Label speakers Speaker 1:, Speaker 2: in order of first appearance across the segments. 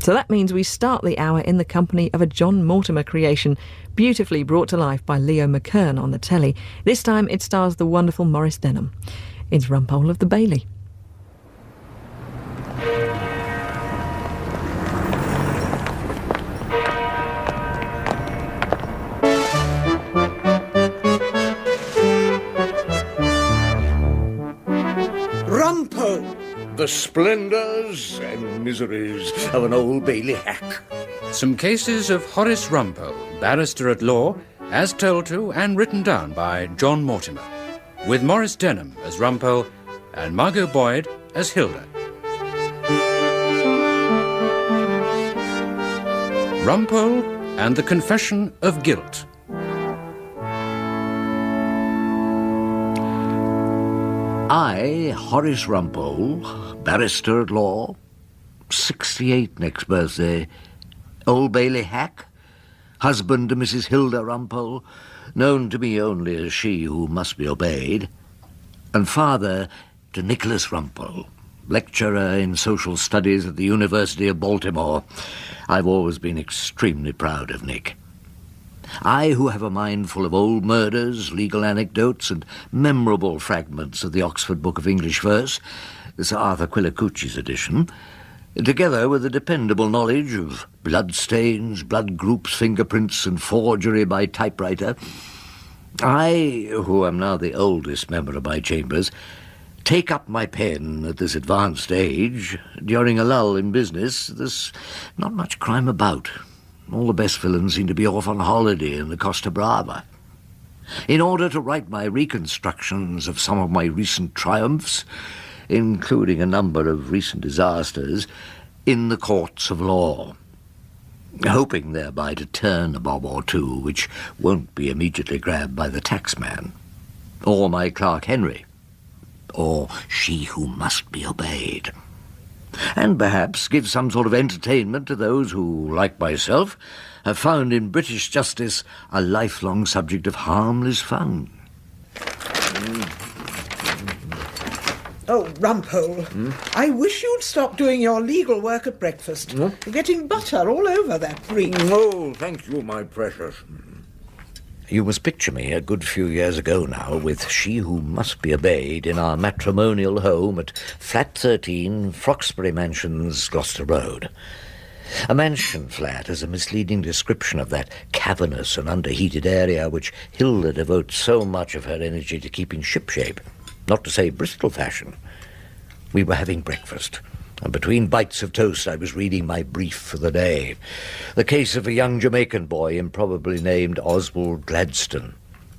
Speaker 1: So that means we start the hour in the company of a John Mortimer creation, beautifully brought to life by Leo McKern on the telly. This time it stars the wonderful Maurice Denham. It's Rumpole of the Bailey.
Speaker 2: Rumpole, the splendours and miseries of an Old Bailey hack.
Speaker 3: Some cases of Horace Rumpole, barrister at law, as told to and written down by John Mortimer, with Maurice Denham as Rumpole and Margot Boyd as Hilda. Rumpole and the Confession of Guilt.
Speaker 2: I, Horace Rumpole, barrister at law, 68 next birthday, Old Bailey hack, husband to Mrs. Hilda Rumpole, known to me only as she who must be obeyed, and father to Nicholas Rumpole, lecturer in social studies at the University of Baltimore. I've always been extremely proud of Nick. I, who have a mind full of old murders, legal anecdotes, and memorable fragments of the Oxford Book of English Verse, Sir Arthur Quillicucci's edition, together with a dependable knowledge of blood stains, blood groups, fingerprints, and forgery by typewriter, I, who am now the oldest member of my chambers, take up my pen at this advanced age. During a lull in business, there's not much crime about. All the best villains seem to be off on holiday in the Costa Brava. In order to write my reconstructions of some of my recent triumphs, including a number of recent disasters, in the courts of law, hoping thereby to turn a bob or two which won't be immediately grabbed by the taxman, or my clerk Henry, or she who must be obeyed, and perhaps give some sort of entertainment to those who, like myself, have found in British justice a lifelong subject of harmless fun.
Speaker 4: Oh, Rumpole, I wish you'd stop doing your legal work at breakfast. You're getting butter all over that brief.
Speaker 2: Oh, thank you, my precious. You must picture me a good few years ago now with she who must be obeyed in our matrimonial home at Flat 13, Froxbury Mansions, Gloucester Road. A mansion flat is a misleading description of that cavernous and underheated area which Hilda devotes so much of her energy to keeping shipshape, not to say Bristol fashion. We were having breakfast, and between bites of toast I was reading my brief for the day. The case of a young Jamaican boy improbably named Oswald Gladstone.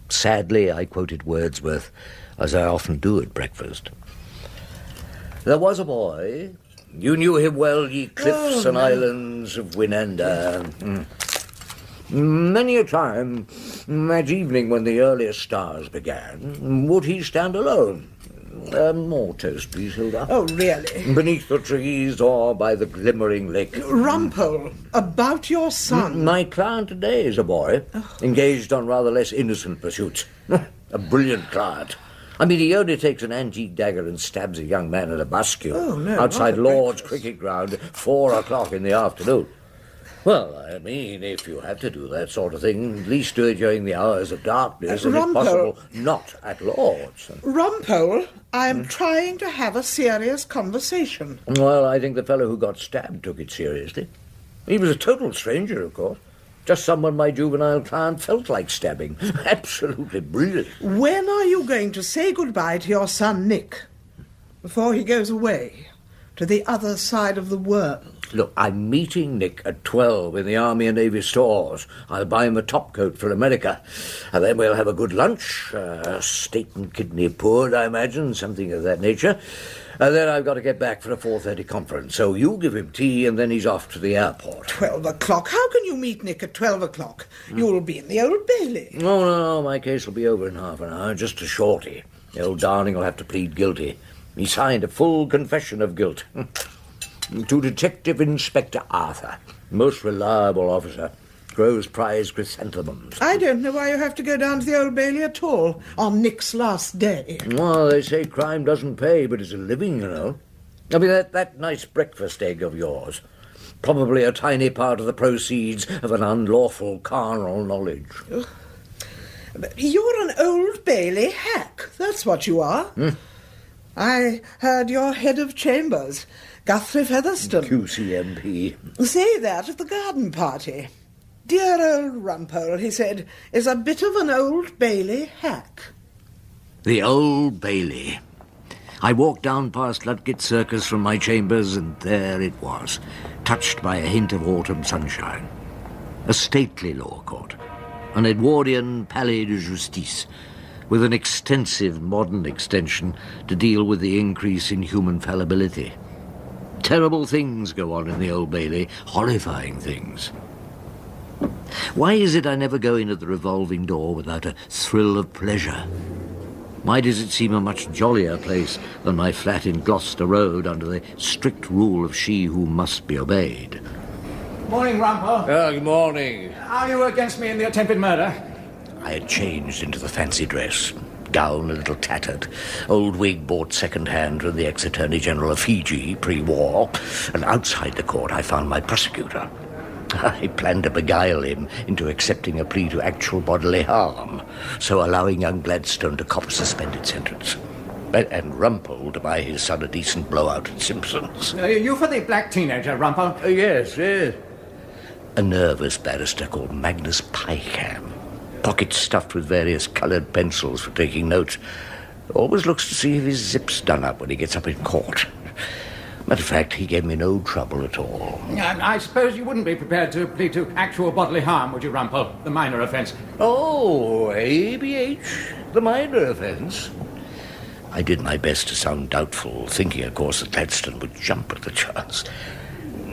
Speaker 2: Sadly, I quoted Wordsworth, as I often do at breakfast. There was a boy, you knew him well, ye cliffs and islands of Winanda. Many a time, that evening when the earliest stars began, would he stand alone. More toast, please, Hilda.
Speaker 4: Oh, really?
Speaker 2: Beneath the trees or by the glimmering lake.
Speaker 4: Rumpole, about your son.
Speaker 2: My client today is a boy, engaged on rather less innocent pursuits. A brilliant client. I mean, he only takes an antique dagger and stabs a young man at a bascule outside Lord's cricket ground at 4 o'clock in the afternoon. Well, I mean, if you have to do that sort of thing, at least do it during the hours of darkness, and if possible, not at Lord's.
Speaker 4: Rumpole, I am trying to have a serious conversation.
Speaker 2: Well, I think the fellow who got stabbed took it seriously. He was a total stranger, of course. Just someone my juvenile client felt like stabbing. Absolutely brilliant.
Speaker 4: When are you going to say goodbye to your son, Nick, before he goes away to the other side of the world?
Speaker 2: Look, I'm meeting Nick at 12 in the Army and Navy stores. I'll buy him a topcoat for America. And then we'll have a good lunch. Steak and kidney pudding, I imagine, something of that nature. And then I've got to get back for a 4:30 conference. So you give him tea and then he's off to the airport.
Speaker 4: 12 o'clock? How can you meet Nick at 12 o'clock? You'll be in the Old Bailey.
Speaker 2: No, my case will be over in half an hour, just a shorty. The old darling will have to plead guilty. He signed a full confession of guilt. To Detective Inspector Arthur, most reliable officer, grows prize chrysanthemums.
Speaker 4: I don't know why you have to go down to the Old Bailey at all on Nick's last day.
Speaker 2: Well, they say crime doesn't pay, but it's a living, you know. I mean, that nice breakfast egg of yours. Probably a tiny part of the proceeds of an unlawful carnal knowledge.
Speaker 4: You're an Old Bailey hack, that's what you are. I heard you're head of chambers, Guthrie Featherstone.
Speaker 2: QCMP.
Speaker 4: Say that at the garden party. Dear old Rumpole, he said, is a bit of an Old Bailey hack.
Speaker 2: The Old Bailey. I walked down past Ludgate Circus from my chambers, and there it was, touched by a hint of autumn sunshine. A stately law court, an Edwardian palais de justice, with an extensive modern extension to deal with the increase in human fallibility. Terrible things go on in the Old Bailey, horrifying things. Why is it I never go in at the revolving door without a thrill of pleasure? Why does it seem a much jollier place than my flat in Gloucester Road under the strict rule of she who must be obeyed?
Speaker 5: Morning, Rumpole.
Speaker 2: Good morning.
Speaker 5: Are you against me in the attempted murder?
Speaker 2: I had changed into the fancy dress. Gown a little tattered. Old wig bought second-hand from the ex-Attorney General of Fiji, pre-war. And outside the court I found my prosecutor. I planned to beguile him into accepting a plea to actual bodily harm, so allowing young Gladstone to cop a suspended sentence. And Rumpole to buy his son a decent blowout at Simpson's.
Speaker 5: You for the black teenager, Rumpole?
Speaker 2: Yes. A nervous barrister called Magnus Pycam. Pockets stuffed with various coloured pencils for taking notes. Always looks to see if his zip's done up when he gets up in court. Matter of fact, he gave me no trouble at all.
Speaker 5: I suppose you wouldn't be prepared to plead to actual bodily harm, would you, Rumpole? The minor offence.
Speaker 2: Oh, ABH, the minor offence. I did my best to sound doubtful, thinking, of course, that Gladstone would jump at the chance.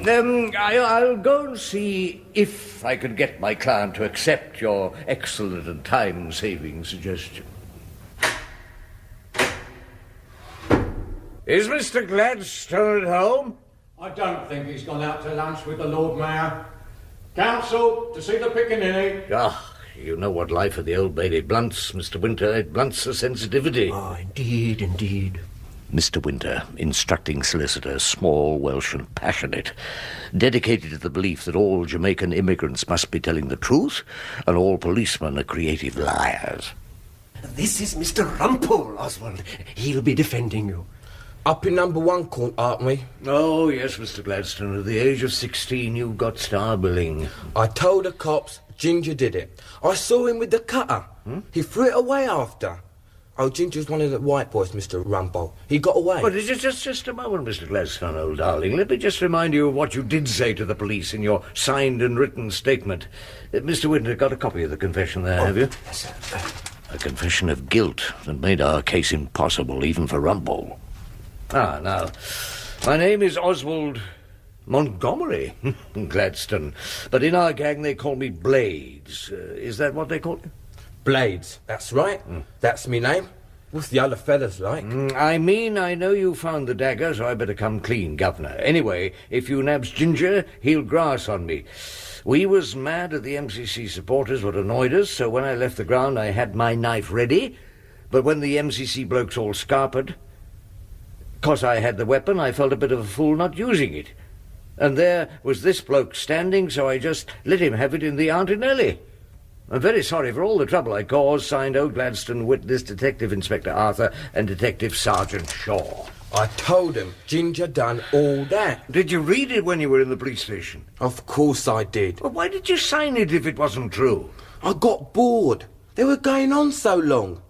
Speaker 2: I'll go and see if I can get my client to accept your excellent and time-saving suggestion. Is Mr. Gladstone at home?
Speaker 5: I don't think he's gone out to lunch with the Lord Mayor. Counsel, to see the piccaninny.
Speaker 2: You know what life at the Old Bailey blunts, Mr. Winter. It blunts the sensitivity.
Speaker 6: Indeed.
Speaker 2: Mr. Winter, instructing solicitor, small, Welsh and passionate, dedicated to the belief that all Jamaican immigrants must be telling the truth and all policemen are creative liars.
Speaker 6: This is Mr. Rumpole, Oswald. He'll be defending you.
Speaker 7: Up in number 1 court, aren't we?
Speaker 2: Oh, yes, Mr. Gladstone. At the age of 16, you got star billing.
Speaker 7: I told the cops Ginger did it. I saw him with the cutter. He threw it away after. Oh, Ginger's one of the white boys, Mr. Rumpole. He got away.
Speaker 2: But just a moment, Mr. Gladstone, old darling. Let me just remind you of what you did say to the police in your signed and written statement. Mr. Winter, got a copy of the confession there, have you?
Speaker 6: Yes, sir.
Speaker 2: A confession of guilt that made our case impossible, even for Rumpole. Now, my name is Oswald Montgomery Gladstone, but in our gang they call me Blades. Is that what they call you?
Speaker 7: Blades, that's right. That's me name. What's the other fellas like?
Speaker 2: I know you found the dagger, so I better come clean, Governor. Anyway, if you nabs Ginger, he'll grass on me. We was mad at the MCC supporters what annoyed us, so when I left the ground I had my knife ready, but when the MCC blokes all scarpered, 'cause I had the weapon, I felt a bit of a fool not using it. And there was this bloke standing, so I just let him have it in the Auntie Nellie. I'm very sorry for all the trouble I caused. Signed, O. Gladstone, witness Detective Inspector Arthur and Detective Sergeant Shaw.
Speaker 7: I told him Ginger done all that.
Speaker 2: Did you read it when you were in the police station?
Speaker 7: Of course I did.
Speaker 2: Well, why did you sign it if it wasn't true?
Speaker 7: I got bored. They were going on so long.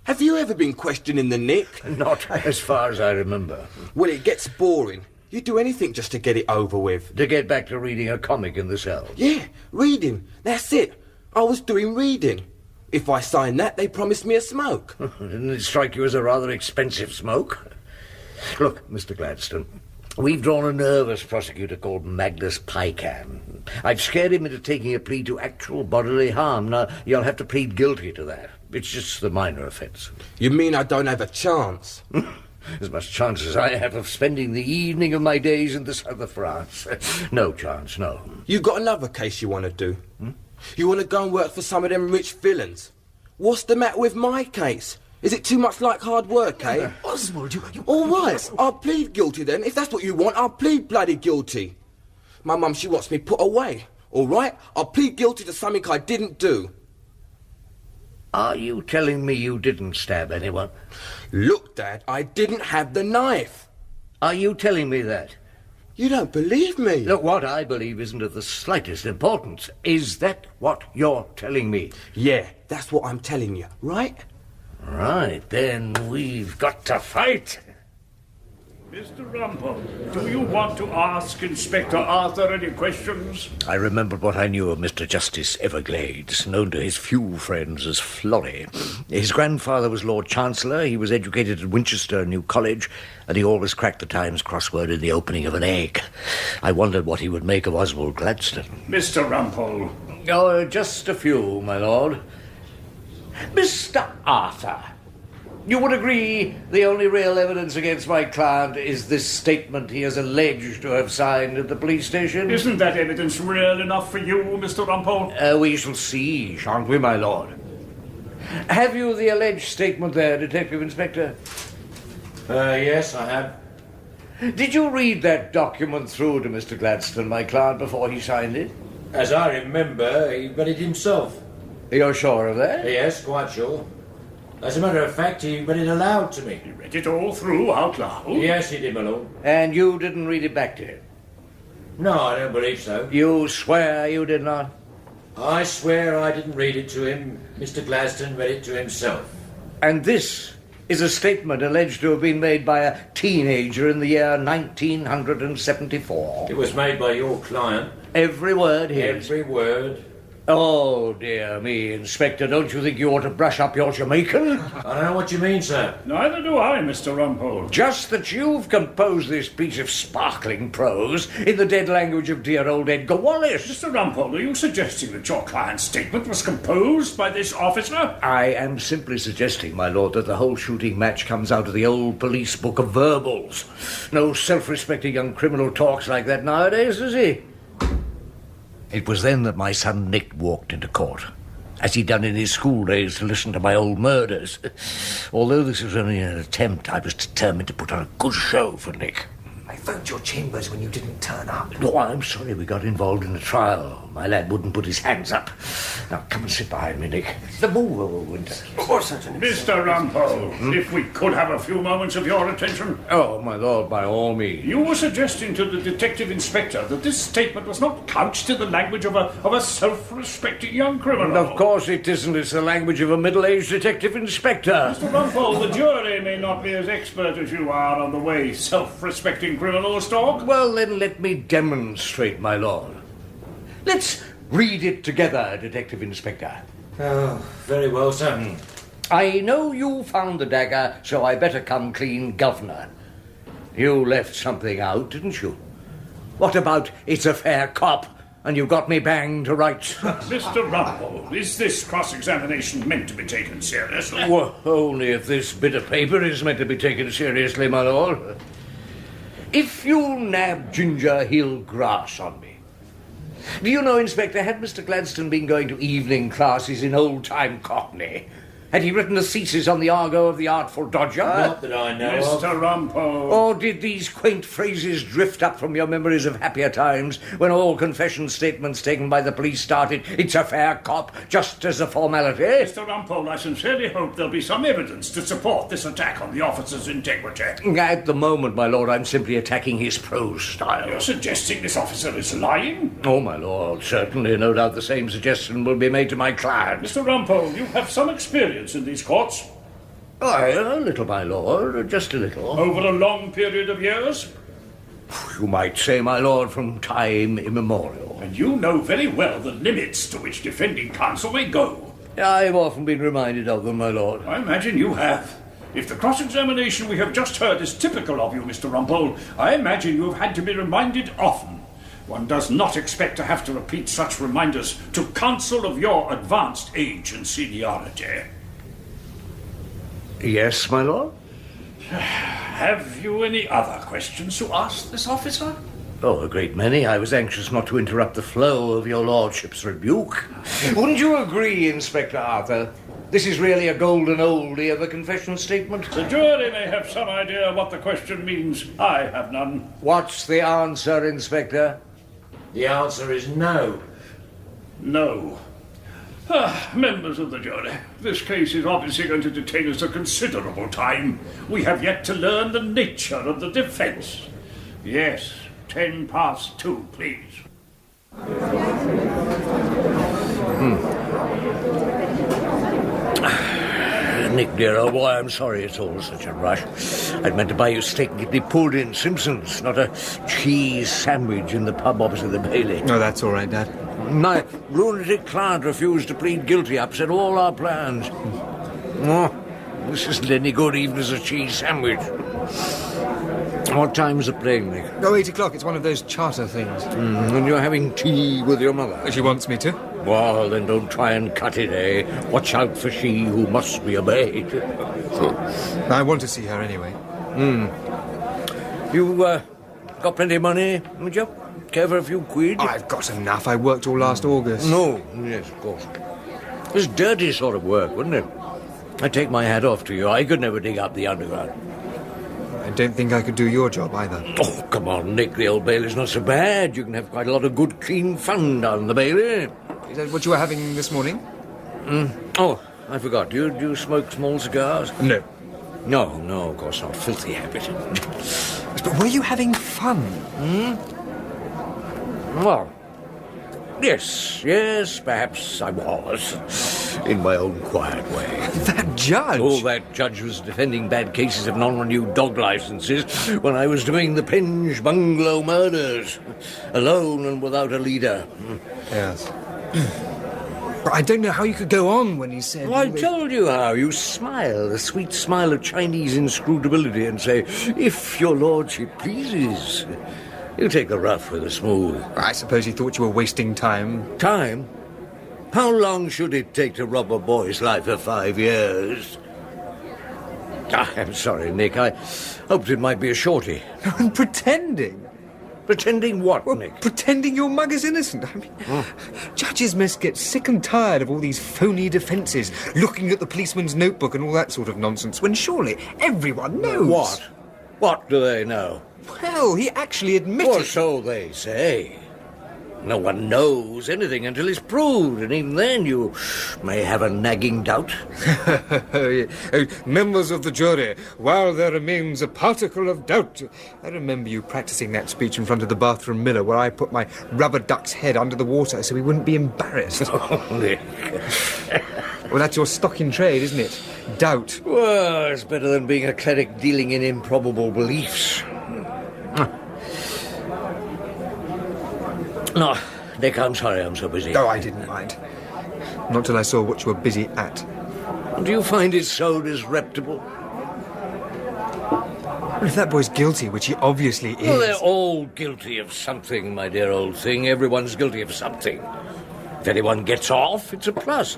Speaker 7: Have you ever been questioning the Nick?
Speaker 2: Not as far as I remember.
Speaker 7: Well, it gets boring. You do anything just to get it over with.
Speaker 2: To get back to reading a comic in the cell?
Speaker 7: Yeah, reading. That's it. I was doing reading. If I signed that, they promised me a smoke.
Speaker 2: Didn't it strike you as a rather expensive smoke? Look, Mr. Gladstone, we've drawn a nervous prosecutor called Magnus Pycam. I've scared him into taking a plea to actual bodily harm. Now, you'll have to plead guilty to that. It's just the minor offence.
Speaker 7: You mean I don't have a chance?
Speaker 2: As much chance as I have of spending the evening of my days in the south of France. No chance, no.
Speaker 7: You got another case you want to do? You want to go and work for some of them rich villains? What's the matter with my case? Is it too much like hard work, eh?
Speaker 6: Oswald, you...
Speaker 7: All right, I'll plead guilty then. If that's what you want, I'll plead bloody guilty. My mum, she wants me put away. All right? I'll plead guilty to something I didn't do.
Speaker 2: Are you telling me you didn't stab anyone?
Speaker 7: Look, Dad, I didn't have the knife.
Speaker 2: Are you telling me that?
Speaker 7: You don't believe me?
Speaker 2: Look, what I believe isn't of the slightest importance. Is that what you're telling me?
Speaker 7: Yeah, that's what I'm telling you, right?
Speaker 2: Right, then we've got to fight.
Speaker 5: Mr. Rumpole, do you want to ask Inspector Arthur any questions?
Speaker 2: I remembered what I knew of Mr. Justice Everglades, known to his few friends as Florrie. His grandfather was Lord Chancellor, he was educated at Winchester New College, and he always cracked the Times crossword in the opening of an egg. I wondered what he would make of Oswald Gladstone.
Speaker 5: Mr. Rumpole.
Speaker 2: Oh, just a few, my lord. Mr. Arthur, you would agree the only real evidence against my client is this statement he is alleged to have signed at the police station?
Speaker 5: Isn't that evidence real enough for you, Mr. Rumpole?
Speaker 2: We shall see, shan't we, my lord? Have you the alleged statement there, Detective Inspector?
Speaker 8: Yes, I have.
Speaker 2: Did you read that document through to Mr. Gladstone, my client, before he signed it?
Speaker 8: As I remember, he read it himself.
Speaker 2: You're sure of that?
Speaker 8: Yes, quite sure. As a matter of fact, he read it aloud to me.
Speaker 5: He read it all through out loud?
Speaker 8: Yes, he did, my lord.
Speaker 2: And you didn't read it back to him?
Speaker 8: No, I don't believe so.
Speaker 2: You swear you did not?
Speaker 8: I swear I didn't read it to him. Mr. Gladstone read it to himself.
Speaker 2: And this is a statement alleged to have been made by a teenager in the year 1974.
Speaker 8: It was made by your client.
Speaker 2: Every word here.
Speaker 8: Every word.
Speaker 2: Oh, dear me, Inspector, don't you think you ought to brush up your Jamaican?
Speaker 8: I don't know what you mean, sir.
Speaker 5: Neither do I, Mr. Rumpole.
Speaker 2: Just that you've composed this piece of sparkling prose in the dead language of dear old Edgar Wallace.
Speaker 5: Mr. Rumpole, are you suggesting that your client's statement was composed by this officer?
Speaker 2: I am simply suggesting, my lord, that the whole shooting match comes out of the old police book of verbals. No self-respecting young criminal talks like that nowadays, does he? It was then that my son Nick walked into court, as he'd done in his school days to listen to my old murders. Although this was only an attempt, I was determined to put on a good show for Nick.
Speaker 6: I phoned your chambers when you didn't turn up.
Speaker 2: No, I'm sorry we got involved in the trial. My lad wouldn't put his hands up. Now, come and sit behind me, Nick. The movable window.
Speaker 6: Or such an
Speaker 5: Mr. Rumpole, if we could have a few moments of your attention.
Speaker 2: Oh, my lord, by all means.
Speaker 5: You were suggesting to the detective inspector that this statement was not couched in the language of a self-respecting young criminal.
Speaker 2: Of course it isn't. It's the language of a middle-aged detective inspector.
Speaker 5: Mr. Rumpole, the jury may not be as expert as you are on the way self-respecting criminals talk.
Speaker 2: Well, then let me demonstrate, my lord. Let's read it together, Detective Inspector.
Speaker 8: Oh, very well, sir.
Speaker 2: I know you found the dagger, so I better come clean, governor. You left something out, didn't you? What about it's a fair cop, and you got me banged to rights?
Speaker 5: Mr. Rumpole, is this cross-examination meant to be taken seriously?
Speaker 2: Well, only if this bit of paper is meant to be taken seriously, my lord. If you nab Ginger, he'll grass on me. Do you know, Inspector, had Mr. Gladstone been going to evening classes in old-time Cockney? Had he written a thesis on the argot of the Artful Dodger?
Speaker 8: Not that I know of.
Speaker 5: Mr. Rumpole.
Speaker 2: Or did these quaint phrases drift up from your memories of happier times when all confession statements taken by the police started, "It's a fair cop," just as a formality?
Speaker 5: Mr. Rumpole, I sincerely hope there'll be some evidence to support this attack on the officer's integrity.
Speaker 2: At the moment, my lord, I'm simply attacking his prose style.
Speaker 5: You're suggesting this officer is lying?
Speaker 2: Oh, my lord, certainly. No doubt the same suggestion will be made to my client.
Speaker 5: Mr. Rumpole, you have some experience in these courts.
Speaker 2: Aye, a little, my lord, just a little.
Speaker 5: Over a long period of years?
Speaker 2: You might say, my lord, from time immemorial.
Speaker 5: And you know very well the limits to which defending counsel may go.
Speaker 2: I've often been reminded of them, my lord.
Speaker 5: I imagine you have. If the cross-examination we have just heard is typical of you, Mr. Rumpole, I imagine you have had to be reminded often. One does not expect to have to repeat such reminders to counsel of your advanced age and seniority.
Speaker 2: Yes, my lord?
Speaker 5: Have you any other questions to ask this officer?
Speaker 2: Oh, a great many. I was anxious not to interrupt the flow of your lordship's rebuke. Wouldn't you agree, Inspector Arthur? This is really a golden oldie of a confession statement.
Speaker 5: The jury may have some idea what the question means. I have none.
Speaker 2: What's the answer, Inspector?
Speaker 8: The answer is no.
Speaker 5: No. Members of the jury, this case is obviously going to detain us a considerable time. We have yet to learn the nature of the defence. Yes, 2:10, please.
Speaker 2: Nick, dear old boy, I'm sorry it's all such a rush. I'd meant to buy you steak and kidney pulled in Simpson's, not a cheese sandwich in the pub opposite the Bailey.
Speaker 9: No, that's all right, Dad.
Speaker 2: My lunatic client refused to plead guilty, upset all our plans. Oh, this isn't any good even as a cheese sandwich. What time's the playing, Nick?
Speaker 9: Oh, 8 o'clock. It's one of those charter things.
Speaker 2: And you're having tea with your mother?
Speaker 9: She wants me to.
Speaker 2: Well, then don't try and cut it, eh? Watch out for she who must be obeyed.
Speaker 9: I want to see her anyway.
Speaker 2: You, got plenty of money, haven't you? Care for a few quid?
Speaker 9: I've got enough. I worked all last August.
Speaker 2: No, yes, of course. It's dirty sort of work, wouldn't it? I take my hat off to you. I could never dig up the underground.
Speaker 9: I don't think I could do your job either.
Speaker 2: Oh, come on, Nick. The Old Bailey's not so bad. You can have quite a lot of good, clean fun down the Bailey.
Speaker 9: Is that what you were having this morning?
Speaker 2: Oh, I forgot. Do you smoke small cigars?
Speaker 9: No.
Speaker 2: No, of course not. Filthy habit.
Speaker 9: But were you having fun?
Speaker 2: Well, yes, perhaps I was. In my own quiet way.
Speaker 9: That judge?
Speaker 2: Oh, that judge was defending bad cases of non-renewed dog licenses when I was doing the Penge bungalow murders. Alone and without a leader.
Speaker 9: Yes. But I don't know how you could go on when he said...
Speaker 2: Well, I told you how. You smile, the sweet smile of Chinese inscrutability, and say, if your lordship pleases. You take the rough with the smooth.
Speaker 9: I suppose he thought you were wasting time.
Speaker 2: Time? How long should it take to rob a boy's life for 5 years? I'm sorry, Nick. I hoped it might be a shorty.
Speaker 9: And pretending?
Speaker 2: Pretending what,
Speaker 9: Well,
Speaker 2: Nick?
Speaker 9: pretending your mug is innocent. I mean, judges must get sick and tired of all these phony defences, looking at the policeman's notebook and all that sort of nonsense, when surely everyone knows.
Speaker 2: What? What do they know?
Speaker 9: Well, he actually admitted...
Speaker 2: Or so they say. No one knows anything until it's proved, and even then you may have a nagging doubt.
Speaker 9: Members of the jury, while there remains a particle of doubt... I remember you practising that speech in front of the bathroom mirror where I put my rubber duck's head under the water so he wouldn't be embarrassed.
Speaker 2: Oh, Nick.
Speaker 9: Well, that's your stock in trade, isn't it? Doubt.
Speaker 2: Well, it's better than being a cleric dealing in improbable beliefs. No, Nick, I'm sorry I'm so busy.
Speaker 9: Oh, I didn't mind. Not till I saw what you were busy at.
Speaker 2: Do you find it so disreputable?
Speaker 9: Well, if that boy's guilty, which he obviously is...
Speaker 2: Well, they're all guilty of something, my dear old thing. Everyone's guilty of something. If anyone gets off, it's a plus.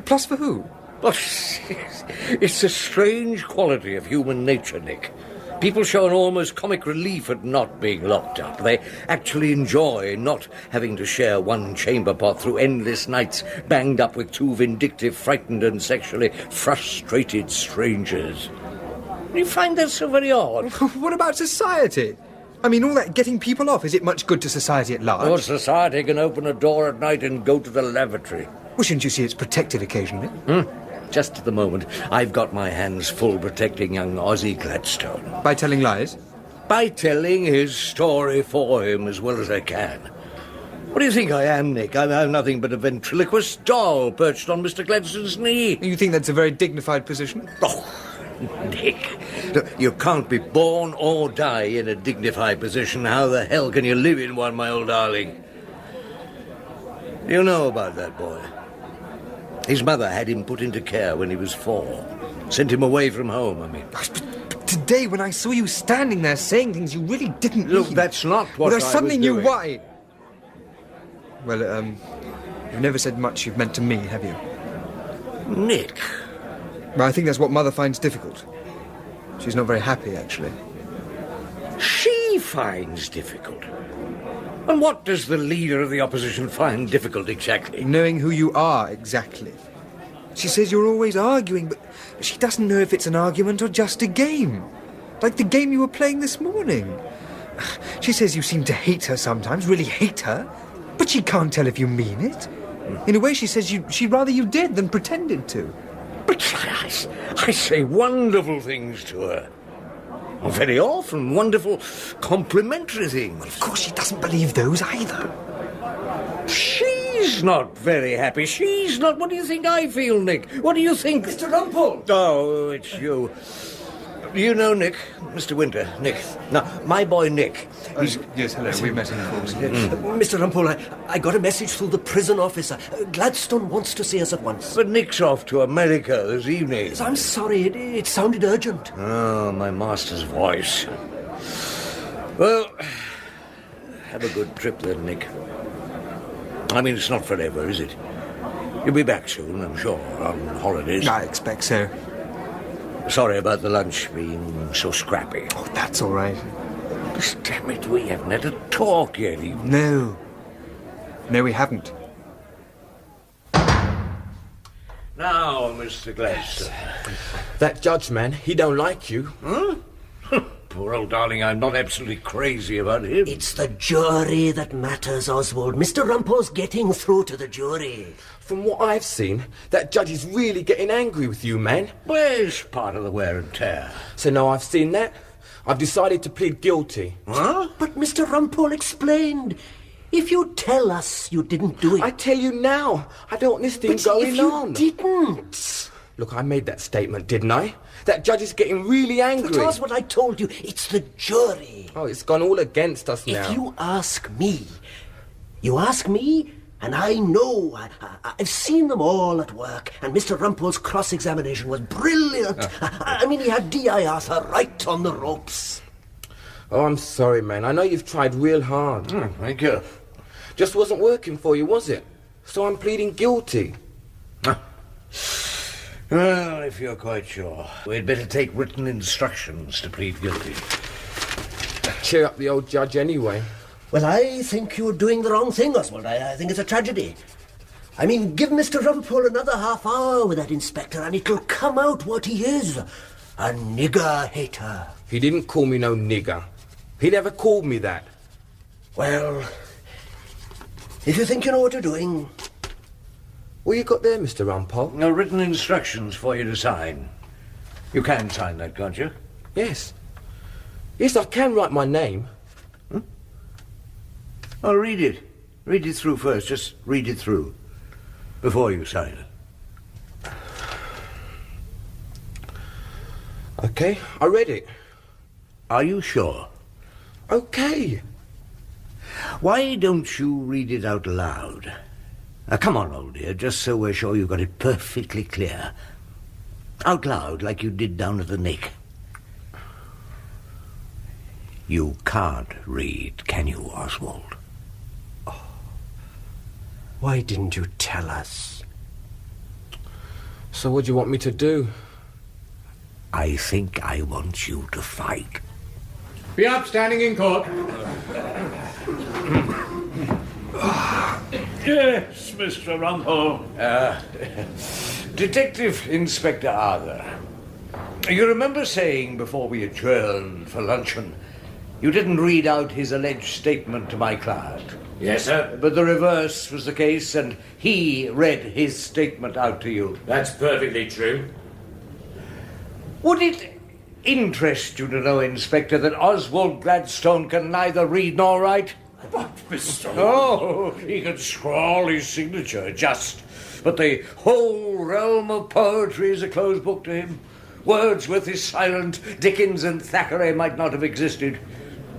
Speaker 9: Plus for who?
Speaker 2: Well, it's a strange quality of human nature, Nick. People show an almost comic relief at not being locked up. They actually enjoy not having to share one chamber pot through endless nights banged up with two vindictive, frightened and sexually frustrated strangers. You find that so very odd?
Speaker 9: What about society? I mean, all that getting people off, is it much good to society at large?
Speaker 2: Well, society can open a door at night and go to the lavatory.
Speaker 9: Well, shouldn't you see it's protected occasionally?
Speaker 2: Just at the moment, I've got my hands full protecting young Ozzy Gladstone.
Speaker 9: By telling lies?
Speaker 2: By telling his story for him as well as I can. What do you think I am, Nick? I'm nothing but a ventriloquist doll perched on Mr. Gladstone's knee.
Speaker 9: You think that's a very dignified position?
Speaker 2: Oh, Nick, look, you can't be born or die in a dignified position. How the hell can you live in one, my old darling? You know about that boy. His mother had him put into care when he was 4. Sent him away from home, I mean.
Speaker 9: But today, when I saw you standing there saying things you really didn't
Speaker 2: Look,
Speaker 9: mean...
Speaker 2: that's not what I
Speaker 9: I suddenly
Speaker 2: was
Speaker 9: knew
Speaker 2: doing.
Speaker 9: why. Well, you've never said much you've meant to me, have you?
Speaker 2: Nick.
Speaker 9: Well, I think that's what Mother finds difficult. She's not very happy, actually.
Speaker 2: She finds difficult. And what does the leader of the opposition find difficult exactly?
Speaker 9: Knowing who you are, exactly. She says you're always arguing, but she doesn't know if it's an argument or just a game. Like the game you were playing this morning. She says you seem to hate her sometimes, really hate her, but she can't tell if you mean it. In a way, she says she'd rather you did than pretended to.
Speaker 2: But I say wonderful things to her. Very often, wonderful complimentary things.
Speaker 9: Of course, she doesn't believe those either.
Speaker 2: She's not very happy. She's not. What do you think I feel, Nick? What do you think?
Speaker 6: Mr. Rumpole!
Speaker 2: Oh, it's you. You know Nick, Mr. Winter, Nick. Now, my boy Nick.
Speaker 9: Yes, hello, we met in course.
Speaker 6: Mr. Rumpole, I got a message through the prison officer. Gladstone wants to see us at once.
Speaker 2: But Nick's off to America this evening.
Speaker 6: I'm sorry, it sounded urgent.
Speaker 2: Oh, my master's voice. Well, have a good trip then, Nick. I mean, it's not forever, is it? You'll be back soon, I'm sure, on holidays.
Speaker 9: I expect so.
Speaker 2: Sorry about the lunch being so scrappy.
Speaker 9: Oh, that's all right.
Speaker 2: But damn it, we haven't had a talk yet, even.
Speaker 9: No. No, we haven't.
Speaker 2: Now, Mr. Gladstone.
Speaker 7: That judge man, he don't like you.
Speaker 2: Huh? Poor old darling, I'm not absolutely crazy about him.
Speaker 6: It's the jury that matters, Oswald. Mr. Rumpole's getting through to the jury.
Speaker 7: From what I've seen, that judge is really getting angry with you, man.
Speaker 2: Well, it's part of the wear and tear.
Speaker 7: So now I've seen that, I've decided to plead guilty.
Speaker 2: Huh?
Speaker 6: But Mr. Rumpole explained. If you tell us you didn't do it...
Speaker 7: I tell you now, I don't want this thing
Speaker 6: but
Speaker 7: going
Speaker 6: if you
Speaker 7: on.
Speaker 6: didn't...
Speaker 7: Look, I made that statement, didn't I? That judge is getting really angry.
Speaker 6: But that's what I told you. It's the jury.
Speaker 7: Oh, it's gone all against us now.
Speaker 6: If you ask me, and I know, I've seen them all at work, and Mr. Rumpole's cross-examination was brilliant. I mean, he had D.I. Arthur right on the ropes.
Speaker 7: Oh, I'm sorry, man. I know you've tried real hard.
Speaker 2: Thank you.
Speaker 7: Just wasn't working for you, was it? So I'm pleading guilty.
Speaker 2: Well, if you're quite sure, we'd better take written instructions to plead guilty.
Speaker 7: Cheer up the old judge anyway.
Speaker 6: Well, I think you're doing the wrong thing, Oswald. I think it's a tragedy. I mean, give Mr. Rumpole another half hour with that inspector and it'll come out what he is. A nigger hater.
Speaker 7: He didn't call me no nigger. He never called me that.
Speaker 6: Well, if you think you know what you're doing...
Speaker 7: What you got there, Mr. Rumpole?
Speaker 2: No written instructions for you to sign. You can sign that, can't you?
Speaker 7: Yes. Yes, I can write my name.
Speaker 2: Oh, read it. Read it through first. Just read it through. Before you sign it.
Speaker 7: Okay, I read it.
Speaker 2: Are you sure?
Speaker 7: Okay.
Speaker 2: Why don't you read it out loud? Come on, old dear, just so we're sure you got it perfectly clear. Out loud, like you did down at the Nick. You can't read, can you, Oswald?
Speaker 6: Oh. Why didn't you tell us?
Speaker 7: So what do you want me to do?
Speaker 2: I think I want you to fight.
Speaker 8: Be upstanding in court.
Speaker 5: Yes, Mr. Rumpole.
Speaker 2: Detective Inspector Arthur, you remember saying before we adjourned for luncheon you didn't read out his alleged statement to my client?
Speaker 8: Yes, sir.
Speaker 2: But the reverse was the case, and he read his statement out to you.
Speaker 8: That's perfectly true.
Speaker 2: Would it interest you to know, Inspector, that Oswald Gladstone can neither read nor write?
Speaker 5: What, Mr.
Speaker 2: Oh, he can scrawl his signature, just. But the whole realm of poetry is a closed book to him. Wordsworth is silent. Dickens and Thackeray might not have existed.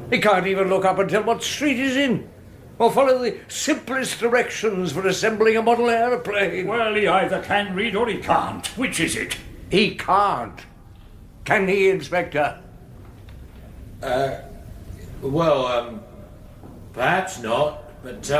Speaker 2: He can't even look up and tell what street he's in, or follow the simplest directions for assembling a model aeroplane.
Speaker 5: Well, he either can read or he can't. Which is it?
Speaker 2: He can't. Can he, Inspector?
Speaker 8: Perhaps not, but,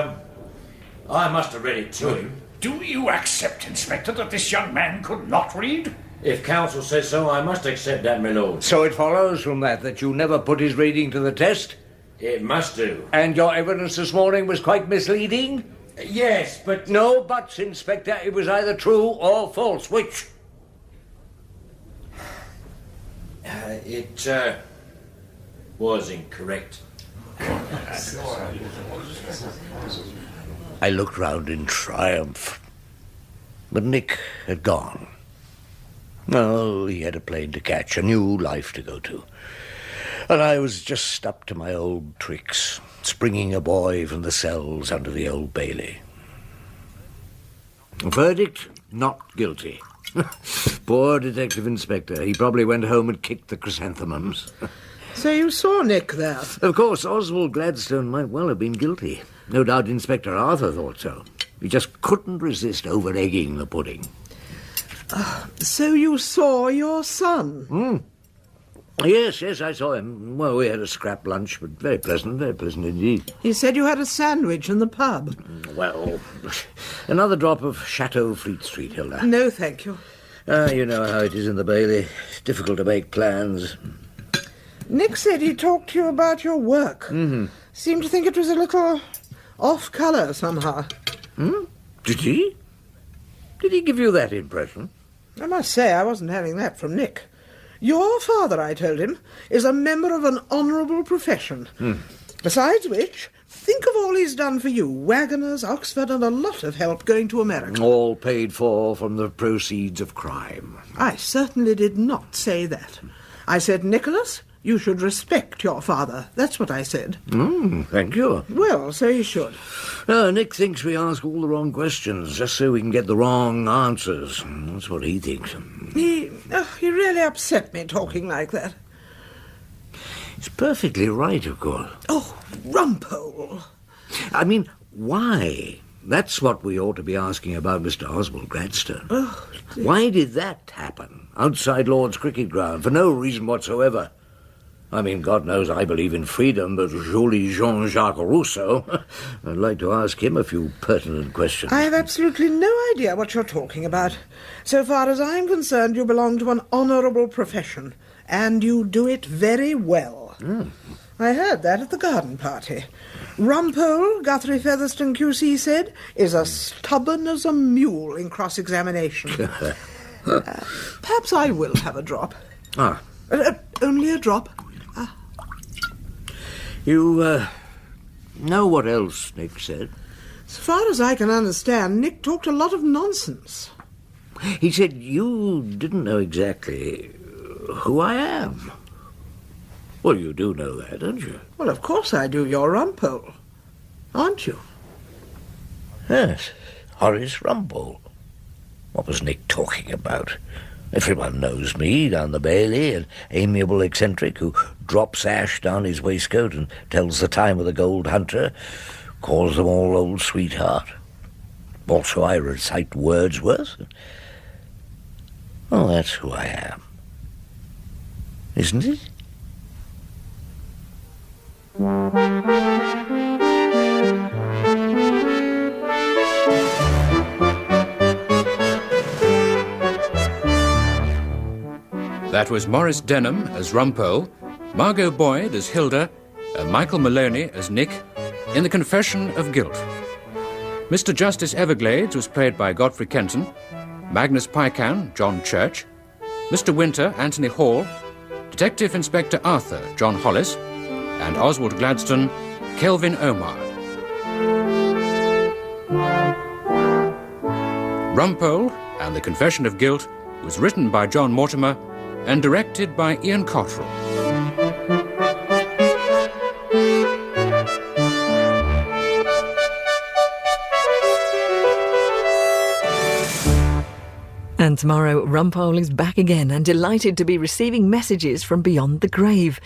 Speaker 8: I must have read it to him.
Speaker 5: Do you accept, Inspector, that this young man could not read?
Speaker 8: If counsel says so, I must accept that, my lord.
Speaker 2: So it follows from that you never put his reading to the test?
Speaker 8: It must do.
Speaker 2: And your evidence this morning was quite misleading?
Speaker 8: Yes, but...
Speaker 2: No buts, Inspector. It was either true or false. Which?
Speaker 8: It was incorrect.
Speaker 2: I looked round in triumph, but Nick had gone. Oh, he had a plane to catch, a new life to go to. And I was just up to my old tricks, springing a boy from the cells under the Old Bailey. Verdict, not guilty. Poor Detective Inspector. He probably went home and kicked the chrysanthemums.
Speaker 4: So you saw Nick there?
Speaker 2: Of course, Oswald Gladstone might well have been guilty. No doubt Inspector Arthur thought so. He just couldn't resist over-egging the pudding.
Speaker 4: So you saw your son?
Speaker 2: Yes, I saw him. Well, we had a scrap lunch, but very pleasant indeed.
Speaker 4: He said you had a sandwich in the pub.
Speaker 2: Well, another drop of Chateau Fleet Street, Hilda.
Speaker 4: No, thank you.
Speaker 2: You know how it is in the Bailey. It's difficult to make plans.
Speaker 4: Nick said he talked to you about your work.
Speaker 2: Mm-hmm.
Speaker 4: Seemed to think it was a little off-colour somehow.
Speaker 2: Did he? Did he give you that impression?
Speaker 4: I must say I wasn't having that from Nick. Your father, I told him, is a member of an honourable profession. Besides which, think of all he's done for you. Wagoners, Oxford, and a lot of help going to America.
Speaker 2: All paid for from the proceeds of crime.
Speaker 4: I certainly did not say that. I said, Nicholas, you should respect your father. That's what I said.
Speaker 2: Thank you.
Speaker 4: Well, so you should.
Speaker 2: Nick thinks we ask all the wrong questions, just so we can get the wrong answers. That's what he thinks.
Speaker 4: He really upset me talking like that.
Speaker 2: He's perfectly right, of course.
Speaker 4: Oh, Rumpole.
Speaker 2: I mean, why? That's what we ought to be asking about Mr. Oswald Gladstone.
Speaker 4: Oh,
Speaker 2: why did that happen outside Lord's cricket ground for no reason whatsoever? I mean, God knows I believe in freedom, but surely Jean-Jacques Rousseau. I'd like to ask him a few pertinent questions.
Speaker 4: I have absolutely no idea what you're talking about. So far as I'm concerned, you belong to an honourable profession, and you do it very well. I heard that at the garden party. Rumpole, Guthrie Featherstone QC said, is as stubborn as a mule in cross-examination. Perhaps I will have a drop. Only a drop.
Speaker 2: You know what else Nick said?
Speaker 4: As far as I can understand, Nick talked a lot of nonsense.
Speaker 2: He said you didn't know exactly who I am. Well, you do know that, don't you?
Speaker 4: Well, of course I do. You're Rumpole, aren't you?
Speaker 2: Yes, Horace Rumpole. What was Nick talking about? Everyone knows me down the Bailey, an amiable eccentric who drops ash down his waistcoat and tells the time of the gold hunter, calls them all old sweetheart. Also, I recite Wordsworth. Oh, that's who I am. Isn't it?
Speaker 3: That was Maurice Denham as Rumpole, Margot Boyd as Hilda, and Michael Maloney as Nick in The Confession of Guilt. Mr. Justice Everglades was played by Godfrey Kenton, Magnus Pycan, John Church, Mr. Winter, Anthony Hall, Detective Inspector Arthur, John Hollis, and Oswald Gladstone, Kelvin Omar. Rumpole and The Confession of Guilt was written by John Mortimer and directed by Ian Cottrell.
Speaker 1: And tomorrow, Rumpole is back again and delighted to be receiving messages from beyond the grave.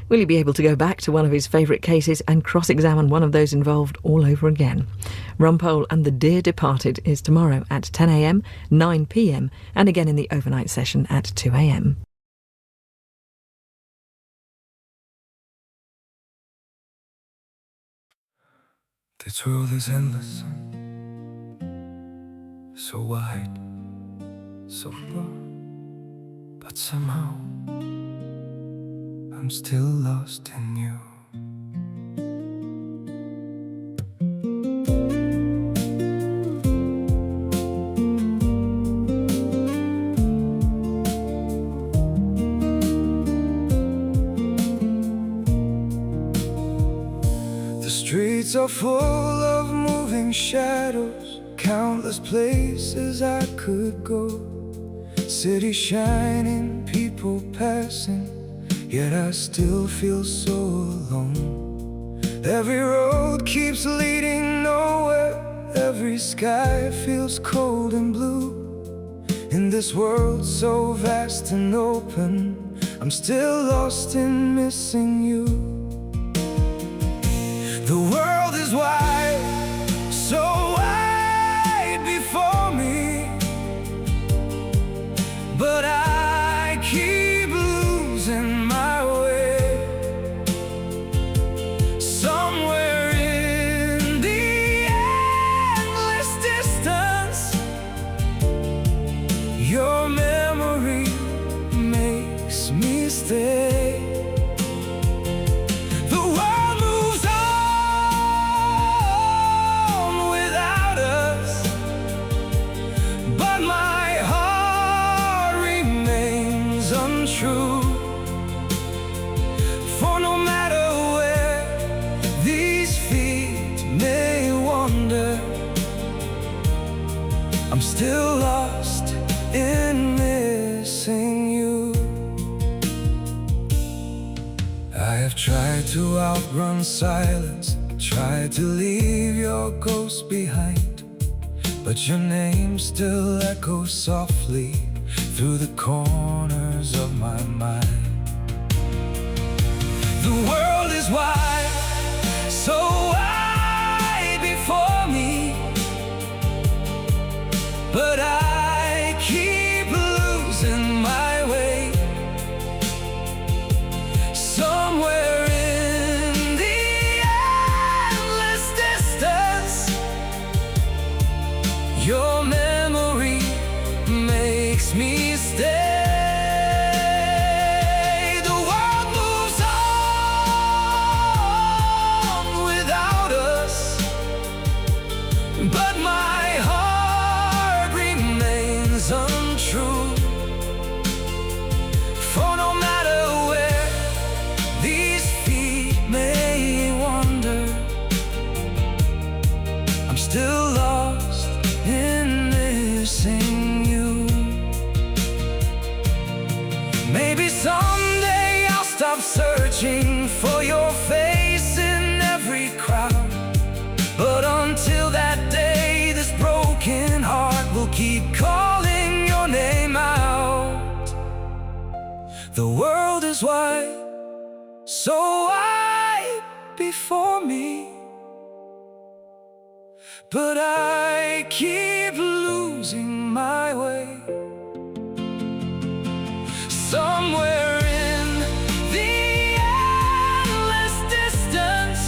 Speaker 1: Will he be able to go back to one of his favourite cases and cross-examine one of those involved all over again? Rumpole and the Dear Departed is tomorrow at 10 a.m, 9 p.m, and again in the overnight session at 2 a.m.
Speaker 10: The truth is endless, so wide, so far, but somehow I'm still lost in you. streets are full of moving shadows, countless places I could go. City shining, people passing, yet I still feel so alone. Every road keeps leading nowhere, every sky feels cold and blue. In this world so vast and open, I'm still lost in missing you. The world is wide, so wide before me, but I keep losing my way. Somewhere in the endless distance, your memory makes me stay. The world moves on without us, but my heart remains untrue. For no matter where these feet may wander, I'm still lost in missing you. I have tried to outrun silence, tried to leave your ghost behind, but your name still echoes softly through the corners of my mind. The world is wide, so wide before me, but I keep losing my way. Somewhere in the endless distance, your memory makes me stay. The world moves on without us, but my heart remains untrue. For no matter where these feet may wander, I'm still lost in missing you. Maybe someday I'll stop searching for your face in every crowd, but until that day, this broken heart will keep calling your name out. The world is wide, so wide before me, but I keep losing my way. Somewhere in the endless distance,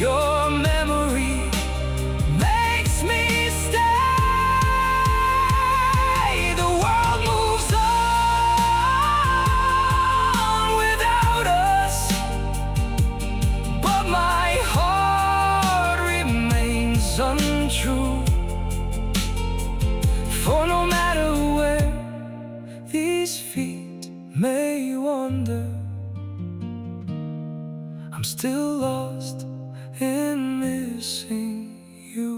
Speaker 10: your memory makes me stay. The world moves on without us, but my heart remains untrue. For no matter where these feet may wander, I'm still lost in missing you.